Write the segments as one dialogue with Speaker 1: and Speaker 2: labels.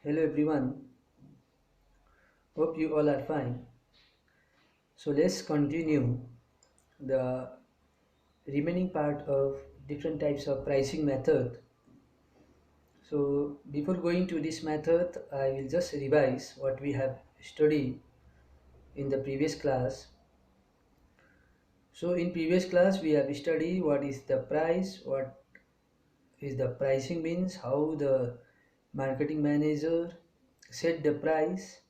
Speaker 1: Hello everyone, hope you all are fine. So let's continue the remaining part of different types of pricing method. So before going to this method, I will just revise what we have studied in the previous class. So in previous class we have studied what is the price, what is the pricing means, how the marketing manager set the price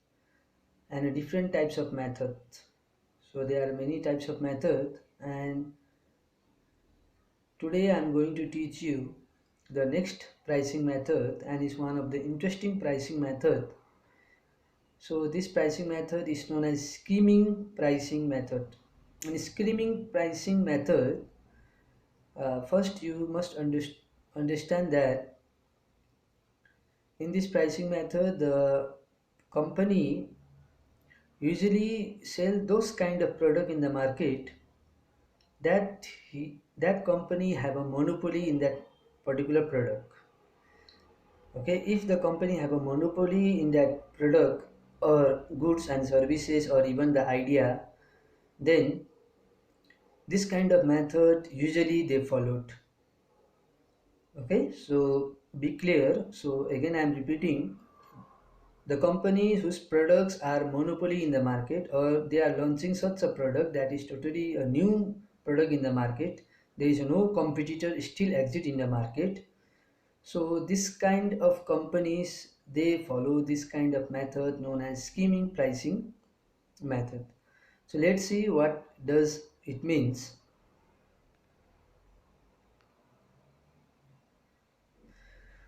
Speaker 1: and different types of methods. So there are many types of method, and today I am going to teach you the next pricing method, and is one of the interesting pricing method. So this pricing method is known as scheming pricing method. In scheming pricing method, first you must understand that in this pricing method the company usually sell those kind of product in the market that company have a monopoly in that particular product. Okay, if the company have a monopoly in that product or goods and services or even the idea, then this kind of method usually they followed. Okay, so be clear. So again I am repeating, the companies whose products are monopoly in the market or they are launching such a product that is totally a new product in the market, there is no competitor still exist in the market. So this kind of companies they follow this kind of method known as scheming pricing method. So let's see what does it means.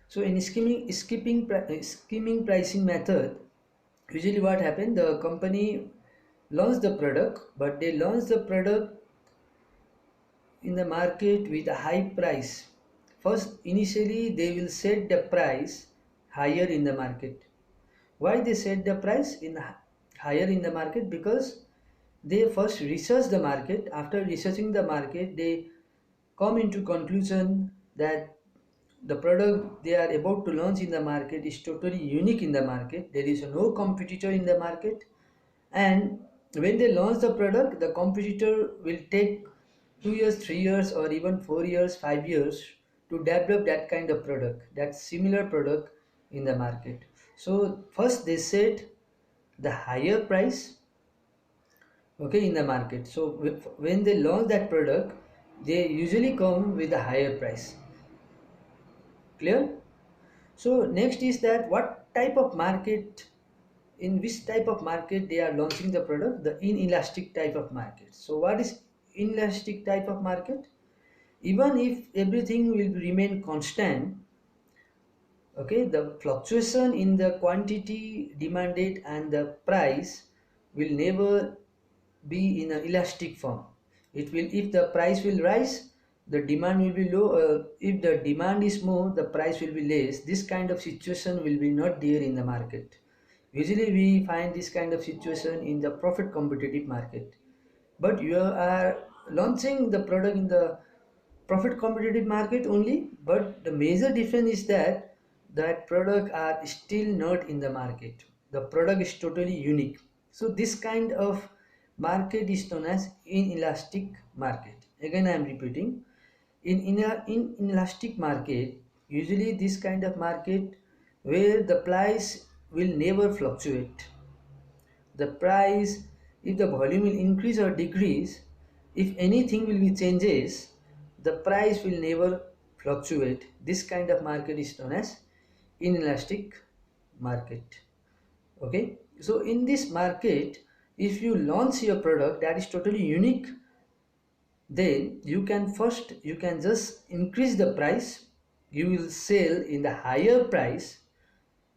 Speaker 1: So in scheming pricing method, usually what happened, the company launch the product, but they launch the product in the market with a high price. First, initially they will set the price higher in the market. Why they set the price in higher in the market? Because they first research the market. After researching the market, they come into conclusion that the product they are about to launch in the market is totally unique in the market. There is no competitor in the market, and when they launch the product, the competitor will take 2 years, 3 years, or even 4 years, 5 years to develop that kind of product, that similar product in the market. So first they set the higher price, okay, in the market. So when they launch that product, they usually come with a higher price. Clear? So next is that what type of market, in which type of market they are launching the product, the inelastic type of market. So what is inelastic type of market? Even if everything will remain constant, okay, the fluctuation in the quantity demanded and the price will never be in an elastic form. It will, if the price will rise, the demand will be low. If the demand is more, the price will be less. This kind of situation will be not there in the market. Usually we find this kind of situation in the profit competitive market. But you are launching the product in the profit competitive market only, but the major difference is that that product are still not in the market. The product is totally unique. So this kind of market is known as inelastic market. Again I am repeating, in inelastic market, usually this kind of market where the price will never fluctuate. The price, if the volume will increase or decrease, if anything will be changes, the price will never fluctuate. This kind of market is known as inelastic market. Okay, so in this market, if you launch your product that is totally unique, then you can just increase the price. You will sell in the higher price.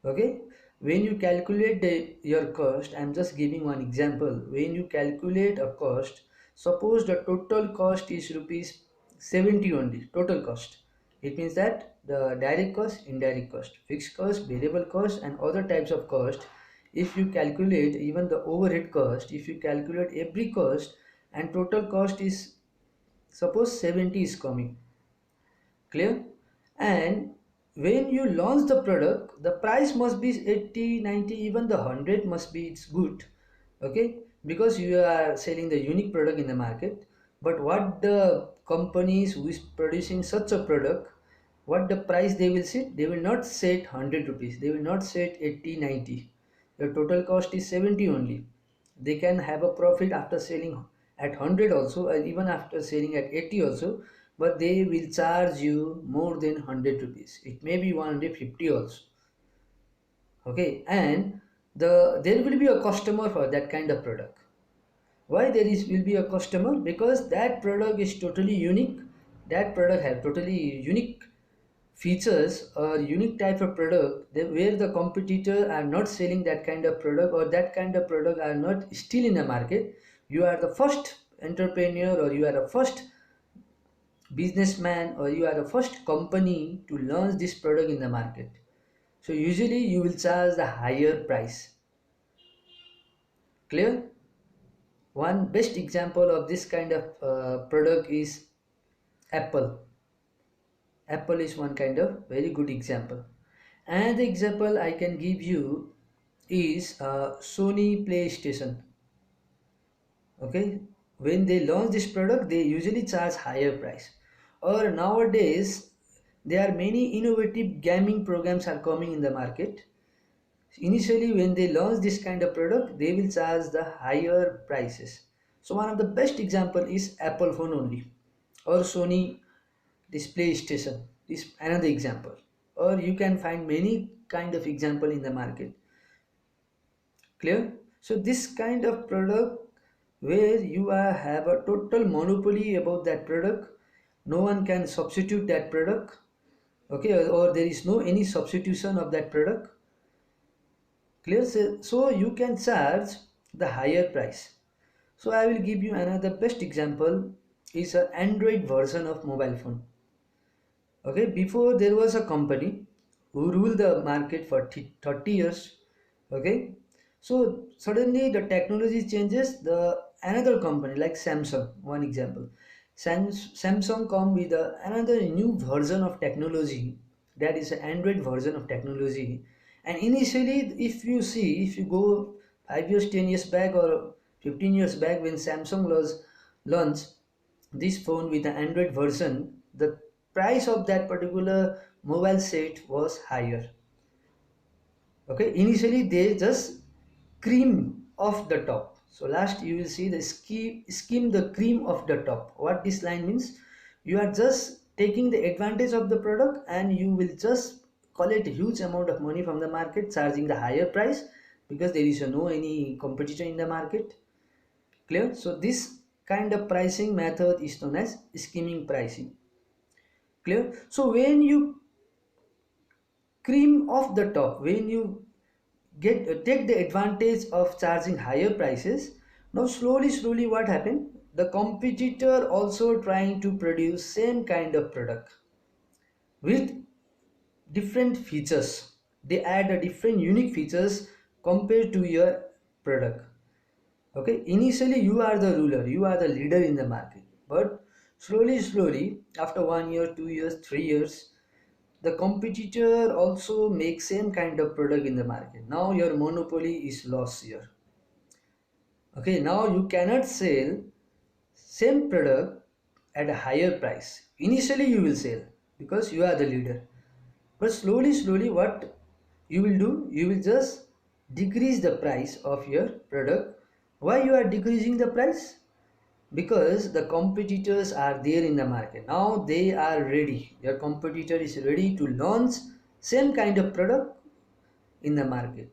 Speaker 1: Okay, when you calculate your cost, I'm just giving one example. When you calculate a cost, suppose the total cost is rupees 70 only, total cost. It means that the direct cost, indirect cost, fixed cost, variable cost, and other types of cost, if you calculate even the overhead cost, if you calculate every cost, and total cost is, suppose 70 is coming. Clear? And when you launch the product, the price must be 80, 90, even the 100 must be, it's good. Okay, because you are selling the unique product in the market. But what the companies who is producing such a product, what the price they will set, they will not set 100 rupees, they will not set 80, 90. Your total cost is 70 only. They can have a profit after selling at 100 also, or even after selling at 80 also, but they will charge you more than 100 rupees. It may be 150 also. Okay, and there will be a customer for that kind of product. Why there is will be a customer? Because that product is totally unique. That product have totally unique features or unique type of product where the competitor are not selling that kind of product, or that kind of product are not still in the market. You are the first entrepreneur, or you are the first businessman, or you are the first company to launch this product in the market. So usually you will charge the higher price. Clear? One best example of this kind of product is Apple. Apple is one kind of very good example. And the example I can give you is Sony PlayStation. Okay, when they launch this product, they usually charge higher price. Or nowadays, there are many innovative gaming programs are coming in the market. Initially, when they launch this kind of product, they will charge the higher prices. So one of the best example is Apple phone only, or Sony display station is another example, or you can find many kind of example in the market. Clear? So this kind of product where you have a total monopoly about that product, no one can substitute that product. Okay, or there is no any substitution of that product. Clear? So you can charge the higher price. So I will give you another best example is an Android version of mobile phone. Okay, before there was a company who ruled the market for 30 years. Okay, so suddenly the technology changes. The another company like Samsung, one example, Samsung come with another new version of technology, that is an Android version of technology. And initially, if you go 5 years, 10 years back, or 15 years back, when Samsung was launched this phone with the Android version, the price of that particular mobile set was higher. Okay, initially they just cream off the top. So last you will see the skim the cream of the top. What this line means, you are just taking the advantage of the product, and you will just collect a huge amount of money from the market, charging the higher price, because there is no any competition in the market. Clear? So this kind of pricing method is known as skimming pricing. Clear? So when you cream off the top, when you take the advantage of charging higher prices, now slowly what happened, the competitor also trying to produce same kind of product with different features. They add a different unique features compared to your product. Okay, initially you are the ruler, you are the leader in the market, but slowly after 1 year, 2 years, 3 years, the competitor also makes same kind of product in the market. Now your monopoly is lost here. Okay, now you cannot sell same product at a higher price. Initially you will sell because you are the leader, but slowly what you will do, you will just decrease the price of your product. Why you are decreasing the price? Because the competitors are there in the market. Now they are ready, your competitor is ready to launch same kind of product in the market.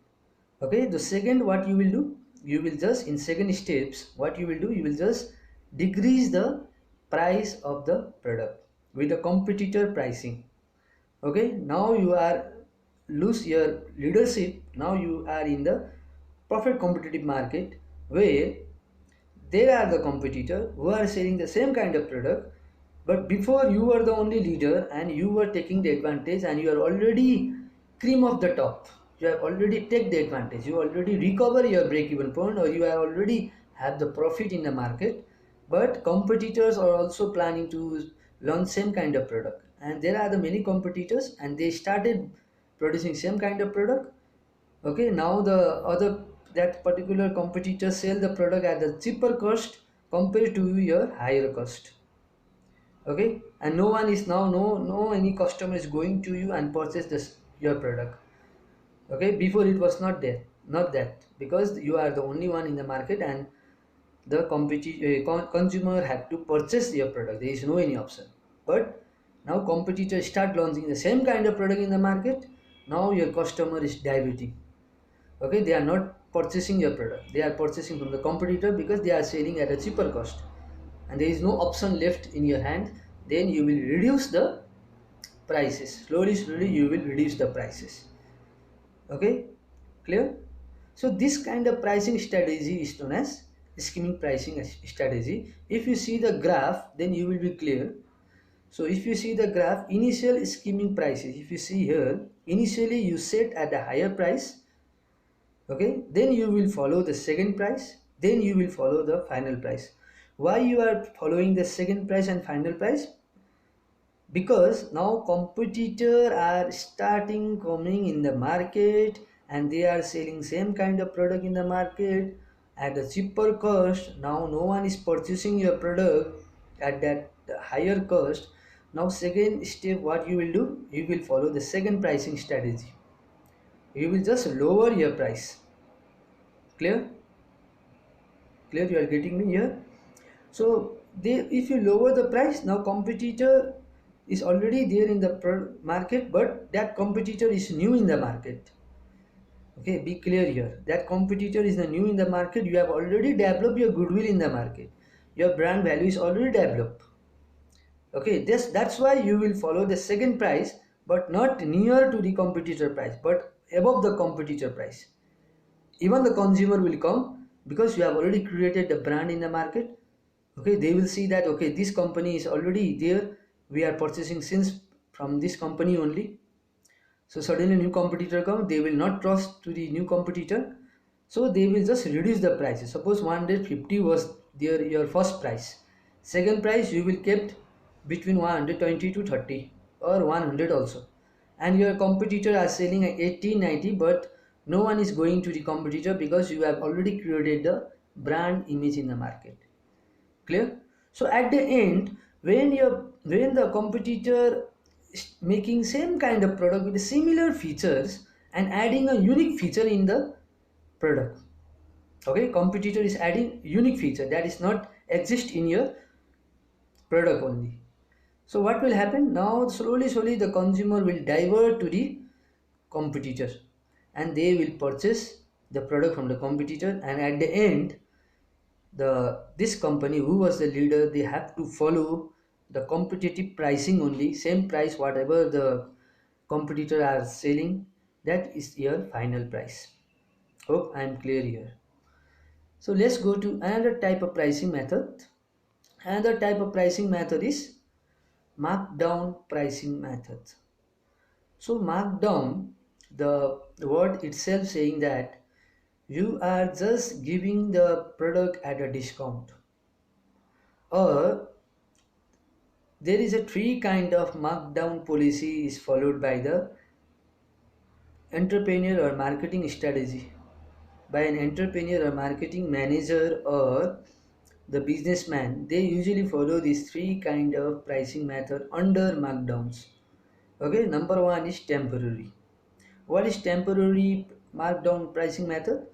Speaker 1: Okay, the second what you will do, you will just in second steps what you will do, you will just decrease the price of the product with the competitor pricing. Okay, now you are lose your leadership. Now you are in the perfect competitive market where there are the competitor who are selling the same kind of product, but before you were the only leader and you were taking the advantage, and you are already cream of the top. You have already take the advantage. You already recover your break-even point, or you are already have the profit in the market. But competitors are also planning to launch same kind of product, and there are the many competitors, and they started producing same kind of product. Okay, now the other, that particular competitor sell the product at the cheaper cost compared to your higher cost. Okay, and no one is now, no any customer is going to you and purchase this your product. Okay, before it was not there, not that, because you are the only one in the market, and the consumer had to purchase your product. There is no any option. But now competitors start launching the same kind of product in the market. Now your customer is diverting. Okay, they are not purchasing your product, they are purchasing from the competitor because they are selling at a cheaper cost, and there is no option left in your hand. Then you will reduce the prices, slowly you will reduce the prices. Okay, clear? So this kind of pricing strategy is known as skimming pricing strategy. If you see the graph, then you will be clear. So if you see the graph, initial skimming prices, if you see here, initially you set at a higher price. Okay, then you will follow the second price, then you will follow the final price. Why you are following the second price and final price? Because now competitor are starting coming in the market, and they are selling same kind of product in the market at a cheaper cost. Now no one is purchasing your product at that higher cost. Now second step, what you will do, you will follow the second pricing strategy. You will just lower your price. Clear? Clear? You are getting me here? So they, if you lower the price, now competitor is already there in the market, but that competitor is new in the market. Okay, be clear here, that competitor is the new in the market. You have already developed your goodwill in the market, your brand value is already developed. Okay, that's why you will follow the second price, but not near to the competitor price, but above the competitor price. Even the consumer will come because you have already created the brand in the market. Okay, they will see that, okay, this company is already there, we are purchasing since from this company only. So suddenly new competitor come, they will not trust to the new competitor, so they will just reduce the prices. Suppose 150 was their your first price, second price you will kept between 120 to 30 or 100 also, and your competitor are selling at 80 90, but no one is going to the competitor because you have already created the brand image in the market. Clear? So at the end, when the competitor is making same kind of product with similar features and adding a unique feature in the product. Okay, competitor is adding unique feature that is not exist in your product only. So what will happen now? Slowly the consumer will divert to the competitor, and they will purchase the product from the competitor, and at the end, this company who was the leader, they have to follow the competitive pricing only, same price whatever the competitor are selling, that is your final price. Hope I am clear here. So let's go to another type of pricing method. Another type of pricing method is markdown pricing method. So markdown, the word itself saying that you are just giving the product at a discount, or there is a three kind of markdown policy is followed by the entrepreneur or marketing strategy, by an entrepreneur or marketing manager or the businessman. They usually follow these three kind of pricing method under markdowns. Okay, number one is temporary. What is temporary markdown pricing method?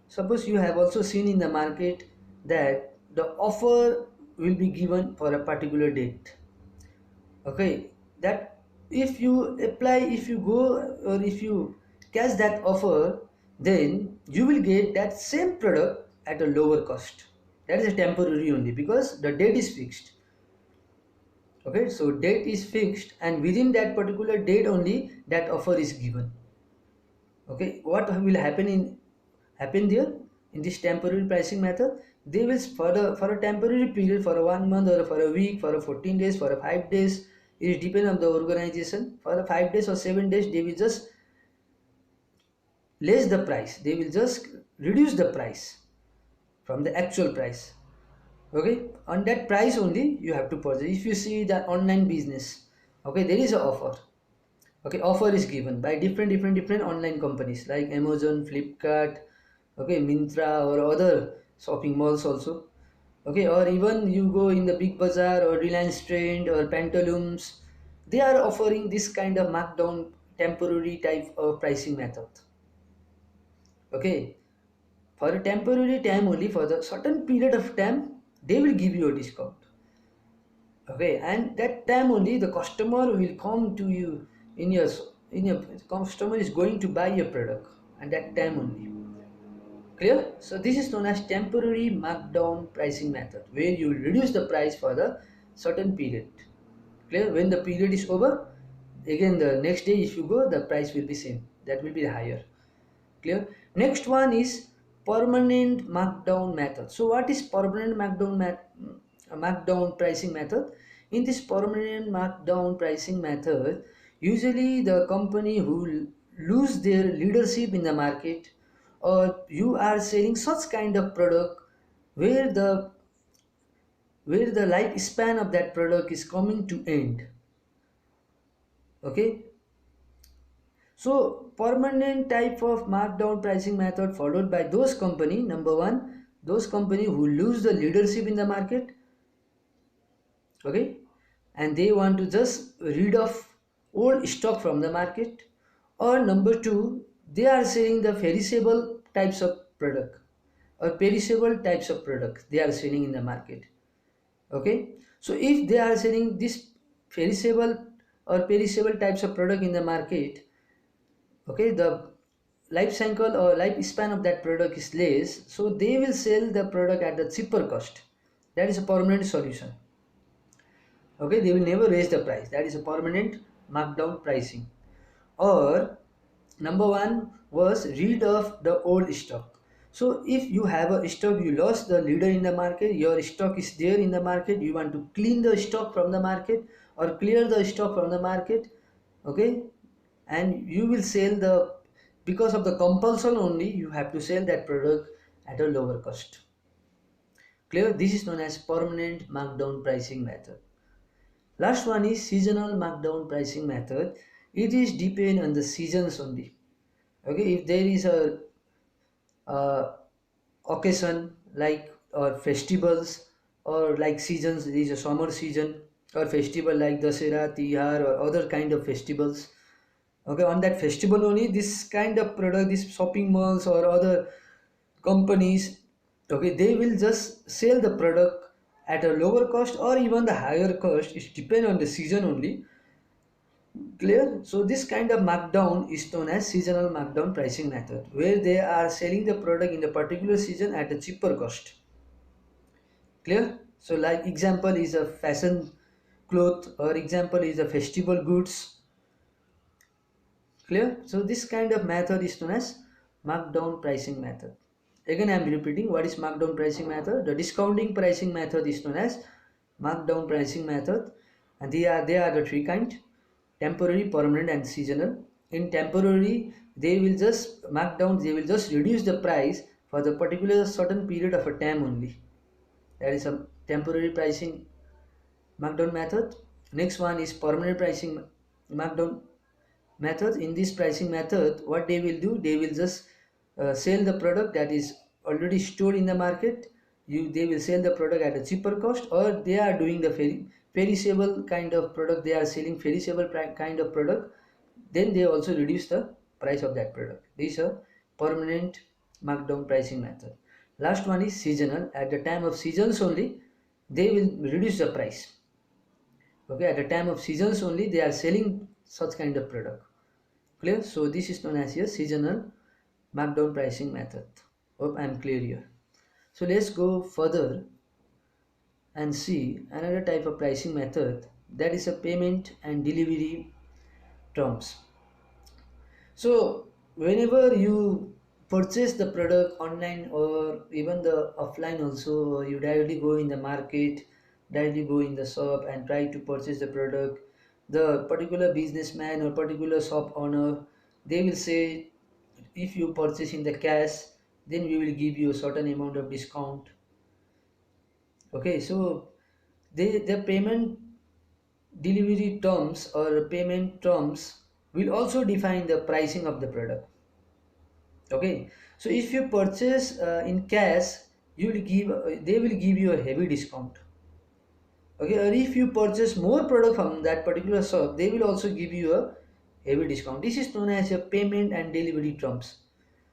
Speaker 1: Suppose you have also seen in the market that the offer will be given for a particular date. Okay, that if you apply, if you go, or if you catch that offer, then you will get that same product at a lower cost. That is a temporary only because the date is fixed. Okay, so date is fixed, and within that particular date only that offer is given. Okay, what will happen there in this temporary pricing method? They will for a temporary period, for a 1 month or for a week, for a 14 days, for a 5 days, it depends on the organization. For a 5 days or 7 days, they will just less the price, they will just reduce the price from the actual price. Okay, on that price only you have to purchase. If you see the online business, Okay, there is an offer. Okay, offer is given by different online companies like Amazon, Flipkart, okay, Mintra, or other shopping malls also. Okay, or even you go in the Big Bazaar or Reliance Trend or Pantaloons, they are offering this kind of markdown temporary type of pricing method. Okay, for a temporary time only, for the certain period of time, they will give you a discount. Okay, and that time only the customer will come to you in your customer is going to buy your product, and that time only. Clear? So this is known as temporary markdown pricing method, where you reduce the price for the certain period. Clear? When the period is over, again the next day if you go, the price will be same. That will be higher. Clear? Next one is permanent markdown method. So what is permanent markdown pricing method? In this permanent markdown pricing method, usually the company who lose their leadership in the market, or you are selling such kind of product where the lifespan of that product is coming to end. Okay, so permanent type of markdown pricing method followed by those company, number one, those company who lose the leadership in the market, okay, and they want to just rid of old stock from the market, or number two, they are selling the perishable types of product or perishable types of products they are selling in the market. Okay, so if they are selling this perishable or perishable types of product in the market, okay, the life cycle or lifespan of that product is less, so they will sell the product at the cheaper cost. That is a permanent solution. Okay, they will never raise the price. That is a permanent markdown pricing. Or number one was rid of the old stock. So if you have a stock, you lost the leader in the market, your stock is there in the market, you want to clean the stock from the market or clear the stock from the market. Okay, and you will sell the, because of the compulsion only, you have to sell that product at a lower cost. Clear? This is known as permanent markdown pricing method. Last one is seasonal markdown pricing method. It is depend on the seasons only. Okay, if there is a uh, occasion like or festivals, or like seasons, there is a summer season or festival like Dasera, Tihar, or other kind of festivals. Okay, on that festival only this kind of product, these shopping malls or other companies, okay, they will just sell the product at a lower cost or even the higher cost. It depends on the season only. Clear? So this kind of markdown is known as seasonal markdown pricing method, where they are selling the product in a particular season at a cheaper cost. Clear? So like example is a fashion cloth, or example is a festival goods. Clear? So this kind of method is known as markdown pricing method. Again I am repeating, what is markdown pricing method? The discounting pricing method is known as markdown pricing method, and they are the three kind: temporary, permanent, and seasonal. In temporary, they will just mark down, they will just reduce the price for the particular certain period of a time only. That is a temporary pricing markdown method. Next one is permanent pricing markdown method. In this pricing method, what they will do, they will just sell the product that is already stored in the market. They will sell the product at a cheaper cost, or they are doing the perishable kind of product, they are selling perishable kind of product, then they also reduce the price of that product. These are permanent markdown pricing method. Last one is seasonal. At the time of seasons only, they will reduce the price. Okay, at the time of seasons only, they are selling such kind of product. Clear? So this is known as a seasonal markdown pricing method. Hope I am clear here. So let's go further and see another type of pricing method, that is a payment and delivery terms. So whenever you purchase the product online or even the offline also, you directly go in the market, directly go in the shop and try to purchase the product. The particular businessman or particular shop owner, they will say, if you purchase in the cash, then we will give you a certain amount of discount. Okay, so the payment delivery terms or payment terms will also define the pricing of the product. Okay, so if you purchase in cash, you will give they will give you a heavy discount. Okay, or if you purchase more product from that particular shop, they will also give you a heavy discount. This is known as a payment and delivery terms.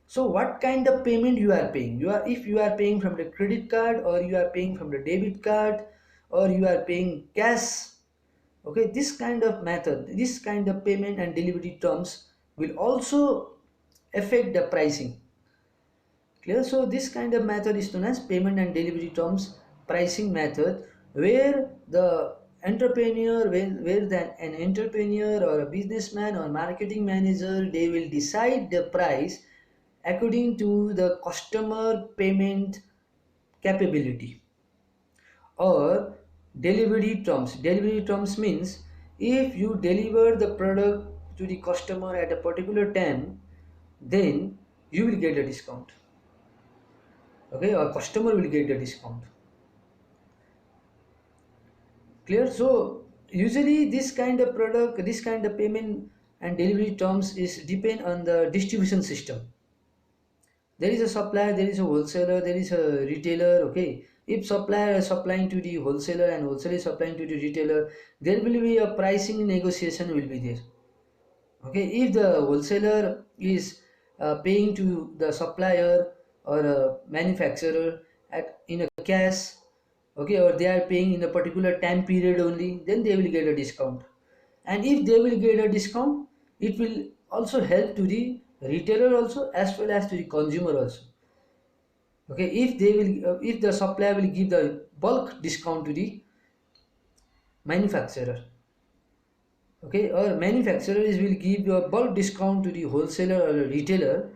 Speaker 1: So what kind of payment you are paying? You are, if you are paying from the credit card, or you are paying from the debit card, or you are paying cash. Okay, this kind of method, this kind of payment and delivery terms will also affect the pricing. Clear? So this kind of method is known as payment and delivery terms pricing method, where the entrepreneur, an entrepreneur or a businessman or marketing manager, they will decide the price according to the customer payment capability. Or delivery terms. Delivery terms means if you deliver the product to the customer at a particular time, then you will get a discount. Okay, or customer will get a discount. Clear? So usually this kind of product, this kind of payment and delivery terms is depend on the distribution system. There is a supplier, there is a wholesaler, there is a retailer. Okay, if supplier is supplying to the wholesaler and wholesaler is supplying to the retailer, there will be a pricing negotiation will be there. Okay, if the wholesaler is paying to the supplier or a manufacturer at in a cash, okay, or they are paying in a particular time period only, then they will get a discount. And if they will get a discount, it will also help to the retailer also, as well as to the consumer also. Okay, if they will if the supplier will give the bulk discount to the manufacturer, okay, or manufacturers will give a bulk discount to the wholesaler or a retailer,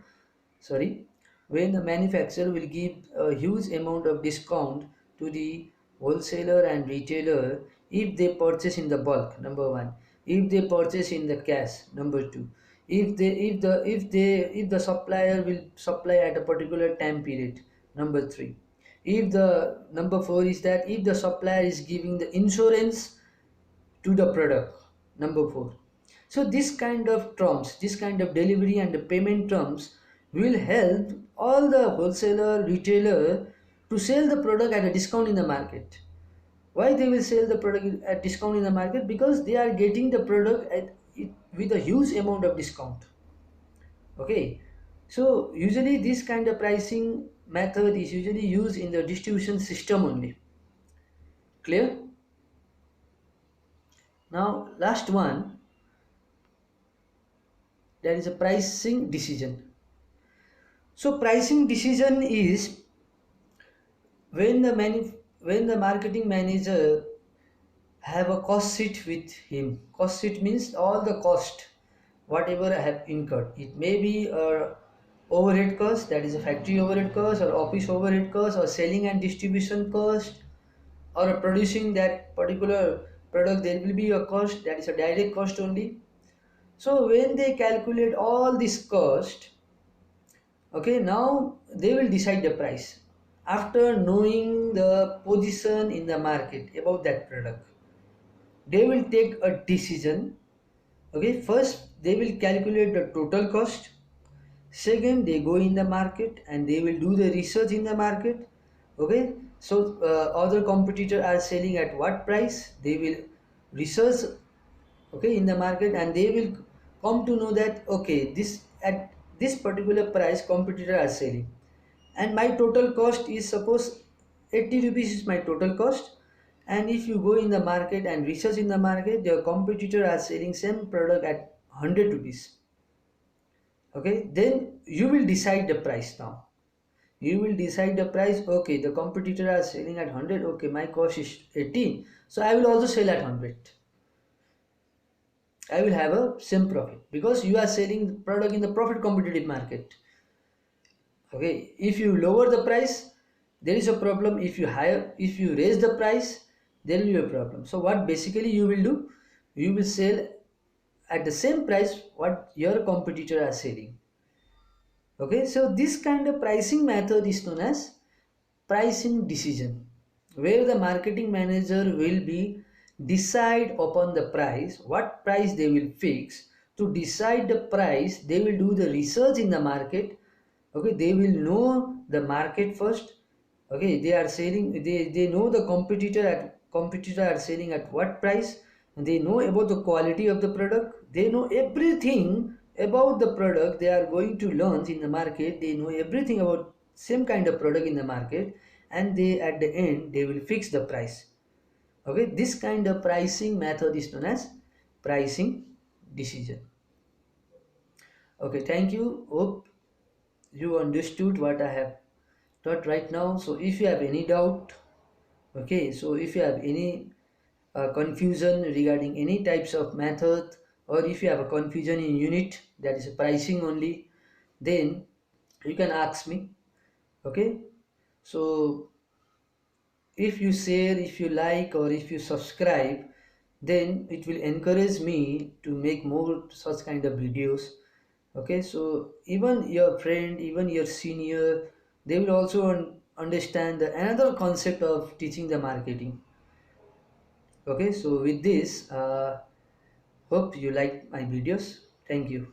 Speaker 1: sorry, when the manufacturer will give a huge amount of discount to the wholesaler and retailer if they purchase in the bulk, number one. If they purchase in the cash, number two. If the supplier will supply at a particular time period, number three. If the number four is that if the supplier is giving the insurance to the product, number four. So this kind of terms, this kind of delivery and the payment terms will help all the wholesaler retailer to sell the product at a discount in the market. Why they will sell the product at discount in the market? Because they are getting the product with a huge amount of discount. Okay, so usually this kind of pricing method is usually used in the distribution system only. Clear? Now last one, there is a pricing decision. So pricing decision is when when the marketing manager have a cost sheet with him. Cost sheet means all the cost whatever I have incurred. It may be a overhead cost, that is a factory overhead cost, or office overhead cost, or selling and distribution cost, or producing that particular product. There will be a cost, that is a direct cost only. So when they calculate all this cost, okay, now they will decide the price after knowing the position in the market about that product. They will take a decision. Okay, first they will calculate the total cost. Second, they go in the market and they will do the research in the market. Okay, so other competitors are selling at what price, they will research, okay, in the market, and they will come to know that okay, this at this particular price competitor are selling, and my total cost is suppose 80 rupees is my total cost. And if you go in the market and research in the market, your competitor are selling same product at 100 rupees. Okay, then you will decide the price. Now you will decide the price. Okay, the competitor are selling at 100, okay, my cost is 80, so I will also sell at 100. I will have a same profit because you are selling product in the profit competitive market. Okay, if you lower the price, there is a problem. If you raise the price, there will be a problem. So what basically you will do, you will sell at the same price what your competitor are selling. Okay, so this kind of pricing method is known as pricing decision, where the marketing manager will be decide upon the price, what price they will fix. To decide the price, they will do the research in the market. Okay, they will know the market first. Okay, they are selling, they know the competitor are selling at what price, and they know about the quality of the product. They know everything about the product they are going to launch in the market. They know everything about same kind of product in the market, and they at the end they will fix the price. Okay, this kind of pricing method is known as pricing decision. Okay, thank you. Hope you understood what I have taught right now. So if you have any doubt, okay, so if you have any confusion regarding any types of method, or if you have a confusion in unit, that is pricing only, then you can ask me. Okay, so if you share, if you like, or if you subscribe, then it will encourage me to make more such kind of videos. Okay, so even your friend, even your senior, they will also understand the another concept of teaching the marketing. Okay, so with this, hope you like my videos. Thank you.